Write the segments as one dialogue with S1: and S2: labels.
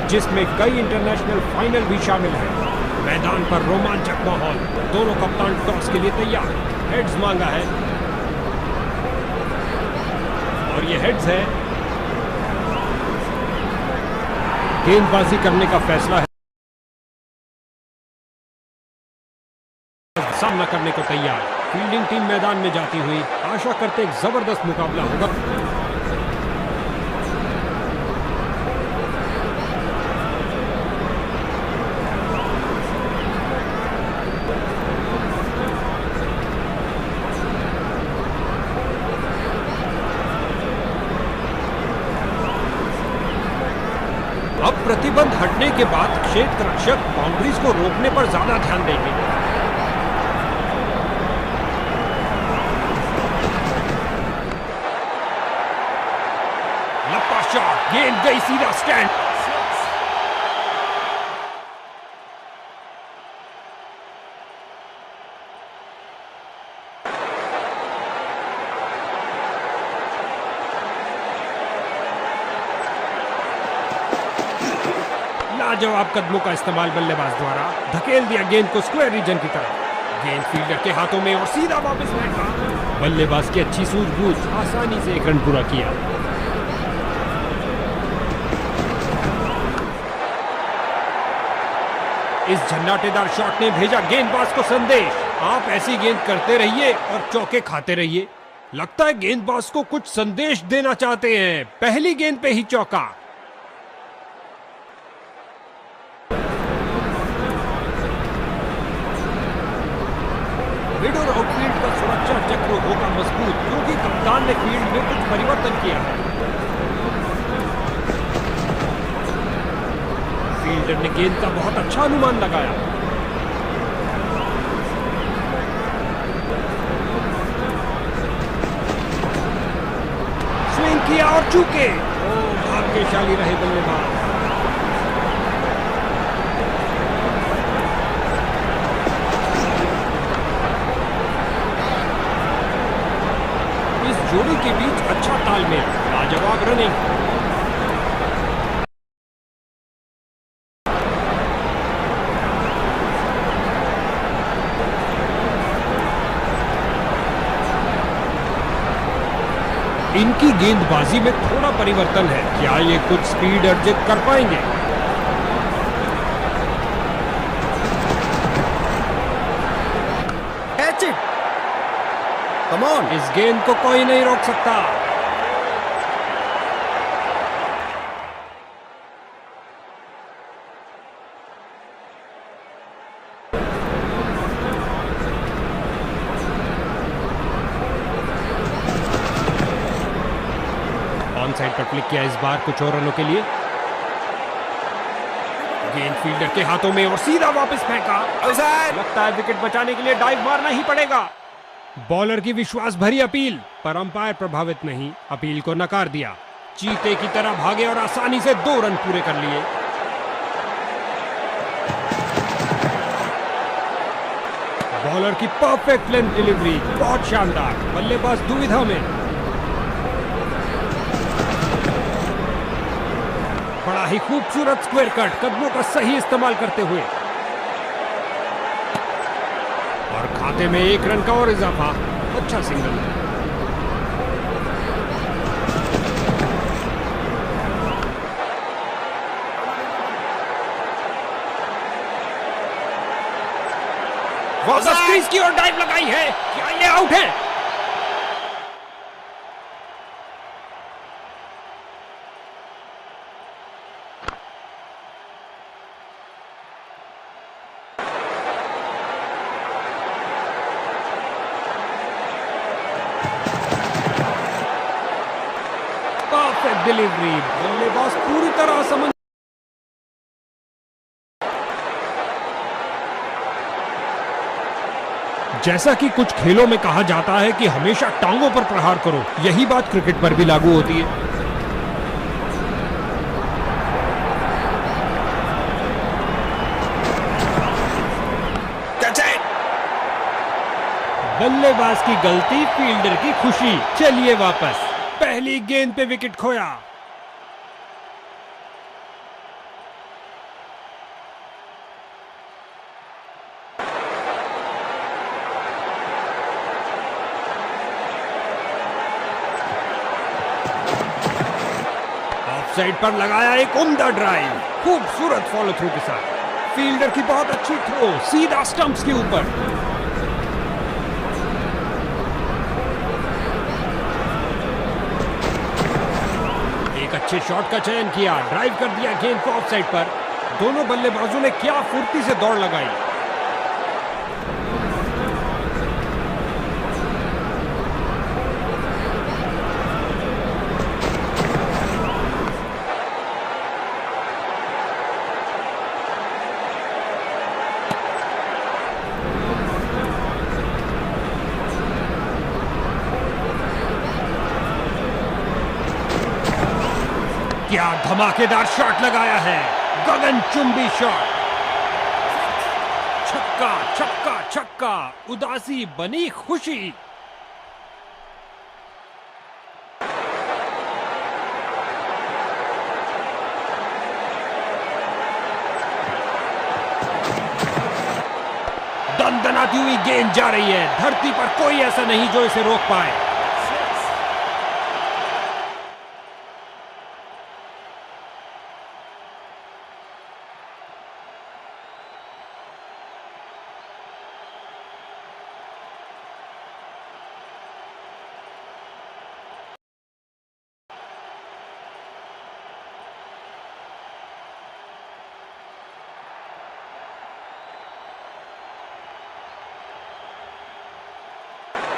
S1: जिसमें कई international final भी शामिल हैं। मैदान पर रोमांचक माहौल, दोनों कप्तान टॉस के लिए तैयार। हेड्स मांगा है और ये हेड्स है। गेंदबाजी करने का फैसला है, सामना करने को तैयार। फील्डिंग टीम मैदान में जाती हुई आशा करते एक जबरदस्त मुकाबला होगा। अब प्रतिबंध हटने के बाद क्षेत्र रक्षक बाउंड्रीज को रोकने पर ज्यादा ध्यान देंगे। लंबा शॉट, गेंद गई सीधा स्टैंड। लाजवाब कदमों का इस्तेमाल बल्लेबाज द्वारा धकेल दिया गेंद को स्क्वायर रीजन की तरफ। गेंद फील्डर के हाथों में और सीधा वापस फेंका। बल्लेबाज की अच्छी सूझबूझ, आसानी से एक रन पूरा किया। इस झन्नाटेदार शॉट ने भेजा गेंदबाज को संदेश, आप ऐसी गेंद करते रहिए और चौके खाते रहिए। लगता है गेंदबाज को कुछ संदेश देना चाहते हैं। पहली गेंद पे ही चौका। मिड और आउटफील्ड का सुरक्षा चक्र होगा मजबूत, क्योंकि कप्तान ने फील्ड में कुछ परिवर्तन किया है। फील्डर ने गेंद का बहुत अच्छा अनुमान लगाया। स्विंग किया और चूके। भाग्यशाली रहे बल्लेबाज। जोड़ी के बीच अच्छा तालमेल, लाजवाब रनिंग। इनकी गेंदबाजी में थोड़ा परिवर्तन है। क्या ये कुछ स्पीड अर्जित कर पाएंगे? Come on! इस गेंद को कोई नहीं रोक सकता। ऑन साइड पर क्लिक किया इस बार कुछ और रनों के लिए। गेंद फील्डर के हाथों में और सीधा वापस फेंका। लगता है विकेट बचाने के लिए डाइव मारना ही पड़ेगा। बॉलर की विश्वास भरी अपील, पर अंपायर प्रभावित नहीं, अपील को नकार दिया। चीते की तरह भागे और आसानी से 2 रन पूरे कर लिए। बॉलर की परफेक्ट लेंथ डिलीवरी, बहुत शानदार। बल्लेबाज दुविधा में। बड़ा ही खूबसूरत स्क्वायर कट, कदमों का सही इस्तेमाल करते हुए। और खाते में 1 रन का और इजाफा। अच्छा सिंगल। वापस क्रीज की ओर डाइव लगाई है। क्या ये आउट है? डिलीवरी, बल्लेबाज पूरी तरह समझ। जैसा कि कुछ खेलों में कहा जाता है कि हमेशा टांगों पर प्रहार करो, यही बात क्रिकेट पर भी लागू होती है। बल्लेबाज की गलती, फील्डर की खुशी। चलिए वापस। पहली गेंद पे विकेट खोया। साइड पर लगाया एक उम्दा ड्राइव, खूबसूरत फॉलो थ्रू के साथ। फील्डर की बहुत अच्छी थ्रो, सीधा स्टंप्स के ऊपर। एक अच्छे शॉट का चयन किया, ड्राइव कर दिया गेंद को ऑफ साइड पर। दोनों बल्लेबाजों ने क्या फुर्ती से दौड़ लगाई। क्या धमाकेदार शॉट लगाया है, गगनचुंबी शॉट। छक्का छक्का छक्का, उदासी बनी खुशी। दनदनाती हुई गेंद जा रही है, धरती पर कोई ऐसा नहीं जो इसे रोक पाए।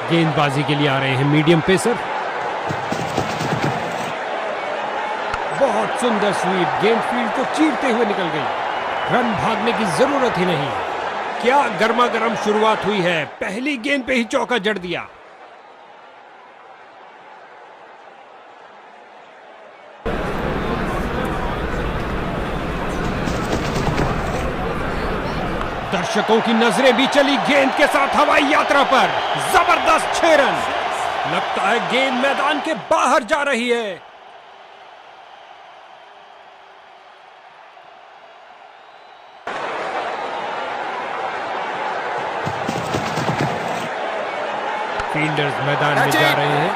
S1: गेंदबाजी के लिए आ रहे हैं मीडियम पेसर। बहुत सुंदर स्वीप, गेंद फील्ड को चीरते हुए निकल गई। रन भागने की जरूरत ही नहीं। क्या गर्मा गर्म शुरुआत हुई है, पहली गेंद पे ही चौका जड़ दिया। दर्शकों की नजरें भी चली गेंद के साथ हवाई यात्रा पर। जबरदस्त 6 रन। लगता है गेंद मैदान के बाहर जा रही है। फील्डर्स मैदान में जा रहे हैं।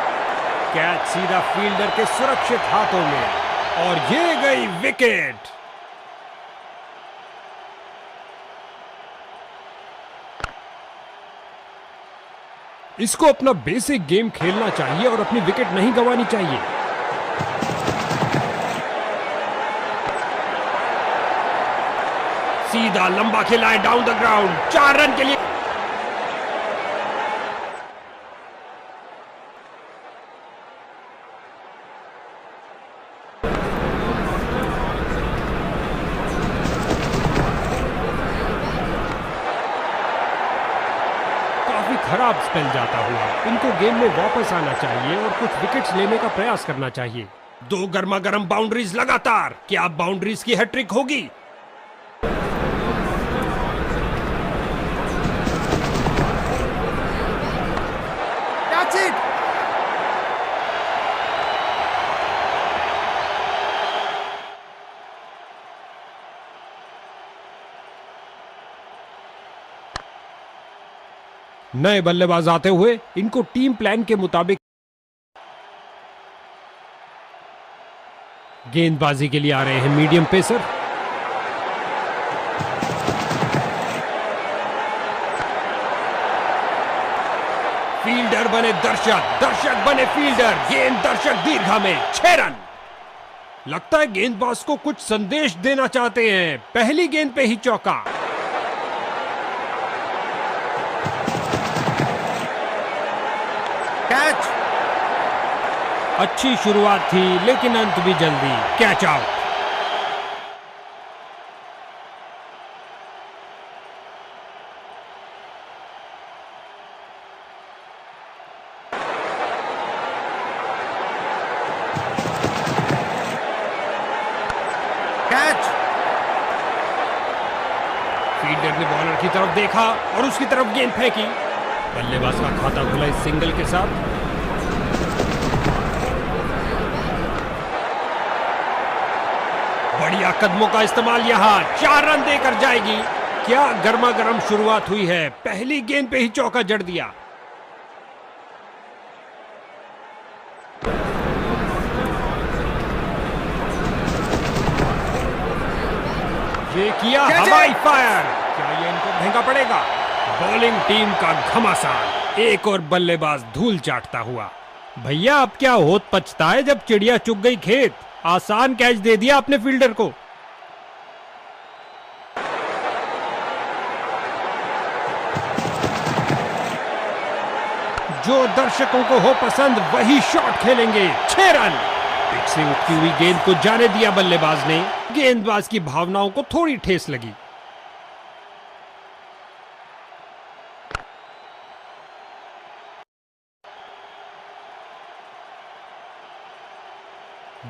S1: कैच सीधा फील्डर के सुरक्षित हाथों में, और ये गई विकेट। इसको अपना बेसिक गेम खेलना चाहिए और अपनी विकेट नहीं गंवानी चाहिए। सीधा लंबा खेला है डाउन द ग्राउंड, 4 रन के लिए। खराब स्पेल जाता हुआ इनको गेम में वापस आना चाहिए और कुछ विकेट्स लेने का प्रयास करना चाहिए। 2 गर्मा गर्म बाउंड्रीज लगातार, क्या बाउंड्रीज की हैट्रिक होगी? That's it! नए बल्लेबाज आते हुए इनको टीम प्लान के मुताबिक गेंदबाजी के लिए आ रहे हैं मीडियम पेसर। फील्डर बने दर्शक, दर्शक बने फील्डर। गेंद दर्शक दीर्घा में, 6 रन। लगता है गेंदबाज को कुछ संदेश देना चाहते हैं। पहली गेंद पे ही चौका। कैच। अच्छी शुरुआत थी लेकिन अंत भी जल्दी। Catch out. कैच। फील्डर ने बॉलर की तरफ देखा और उसकी तरफ गेंद फेंकी। बल्लेबाज का खाता खुला इस सिंगल के साथ। बढ़िया कदमों का इस्तेमाल यहां, 4 रन देकर जाएगी। क्या गर्मा गर्म शुरुआत हुई है, पहली गेंद पे ही चौका जड़ दिया। ये किया हवाई फायर। क्या ये इनको महंगा पड़ेगा? बॉलिंग टीम का घमासान, एक और बल्लेबाज धूल चाटता हुआ। भैया अब क्या होत पछता है जब चिड़िया चुग गई खेत। आसान कैच दे दिया अपने फील्डर को। जो दर्शकों को हो पसंद वही शॉट खेलेंगे। 6 रन। पिच से उठती हुई गेंद को जाने दिया बल्लेबाज ने। गेंदबाज की भावनाओं को थोड़ी ठेस लगी।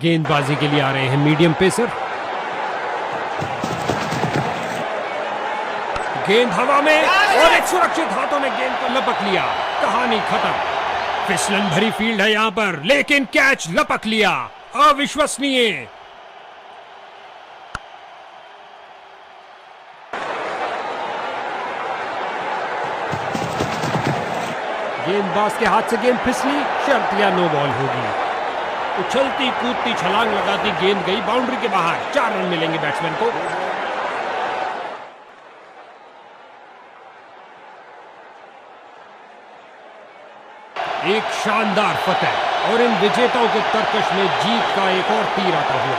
S1: गेंदबाजी के लिए आ रहे हैं मीडियम पेसर। गेंद हवा में और एक सुरक्षित हाथों में गेंद को लपक लिया। कहानी खत्म। फिसलन भरी फील्ड है यहां पर, लेकिन कैच लपक लिया। अविश्वसनीय। गेंदबाज के हाथ से गेंद फिसली, शर्त या नो बॉल होगी। उछलती कूदती छलांग लगाती गेंद गई बाउंड्री के बाहर। 4 रन मिलेंगे बैट्समैन को। एक शानदार फतेह और इन विजेताओं के तरकश में जीत का एक और तीर आता हुआ।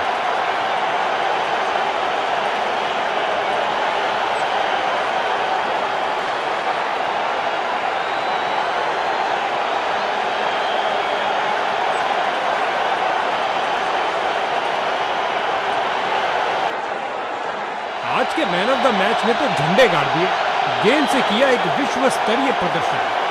S1: आज के मैन ऑफ द मैच ने तो झंडे गाड़ दिए। गेंद से किया एक विश्व स्तरीय प्रदर्शन।